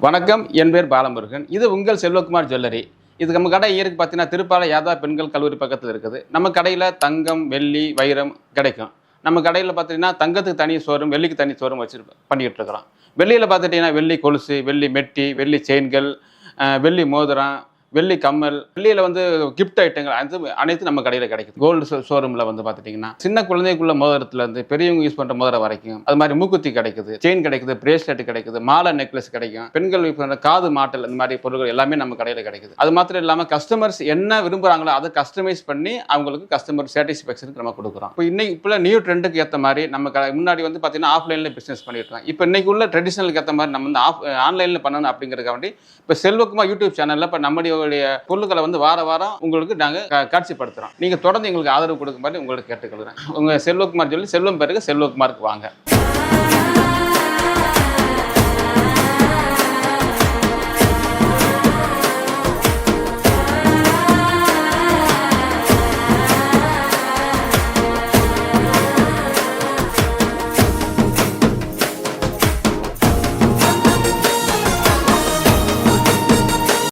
வணக்கம், என் பேர் பாலமுருகன். இது உங்கள் செல்வகுமார் ஜுவல்லரி. இது நம்ம கடை இருக்கு பார்த்தீங்கன்னா, திருப்பாலை யாதவ பெண்கள் கல்லூரி பக்கத்தில் இருக்குது. நம்ம கடையில் தங்கம், வெள்ளி, வைரம் கிடைக்கும். நம்ம கடையில் பார்த்தீங்கன்னா, தங்கத்துக்கு தனி ஷோரூம், வெள்ளிக்கு தனி ஷோரூம் பண்ணிக்கிட்டு இருக்கிறோம். வெள்ளியில் பார்த்துட்டிங்கன்னா, வெள்ளி கொலுசு, வெள்ளி மெட்டி, வெள்ளி செயின்கள், வெள்ளி மோதிரம், வெள்ளி கம்மல், வெள்ளியில் வந்து கிஃப்ட் ஐட்டங்கள் அனைத்து நம்ம கடையில் கிடைக்குது. கோல்டு ஷோரூமில் வந்து பார்த்துட்டிங்கன்னா, சின்ன குழந்தைக்குள்ள மோதிரத்துலேருந்து பெரியவங்க யூஸ் பண்ணுற மோதிரம் வரைக்கும் அது மாதிரி மூக்குத்தி கிடைக்குது, செயின் கிடைக்குது, பிரேஸ்லெட் கிடைக்குது, மாலை நெக்லஸ் கிடைக்கும், பெண்கள் யூஸ் பண்ணுற காது மாட்டல், இந்த மாதிரி பொருட்கள் எல்லாமே நம்ம கடையில் கிடைக்குது. அது மாத்திரம் இல்லாமல் கஸ்டமர்ஸ் என்ன விரும்புகிறாங்களோ அதை கஸ்டமைஸ் பண்ணி அவங்களுக்கு கஸ்டமர் சாட்டிஸ்ஃபேக்ஷனுக்கு நம்ம கொடுக்குறோம். இப்போ இப்போ நியூ ட்ரெண்டுக்கு ஏற்ற மாதிரி நம்ம முன்னாடி வந்து பார்த்தீங்கன்னா ஆஃப்லைனில் பிஸ்னஸ் பண்ணிட்டு இருக்கோம். இப்போ இன்னைக்கு உள்ள ட்ரெடிஷனலுக்கு ஏற்ற மாதிரி நம்ம வந்து ஆன்லைனில் பண்ணணும் அப்படிங்கிறதுக்காக வேண்டி இப்போ செல்வகுமார் யூடியூப் சேனலில் இப்போ நம்முடைய பொருட்களை வந்து வாரம் உங்களுக்கு நாங்கள் காட்சிப்படுத்துகிறோம். நீங்கள் தொடர்ந்து எங்களுக்கு ஆதரவு கொடுக்கும் மாதிரி உங்களுக்கு கேட்டுக்கொள்கிறேன். உங்கள் செல்வகுமார் சொல்லி செல்வம் பெருக செல்வகுமாருக்கு வாங்க.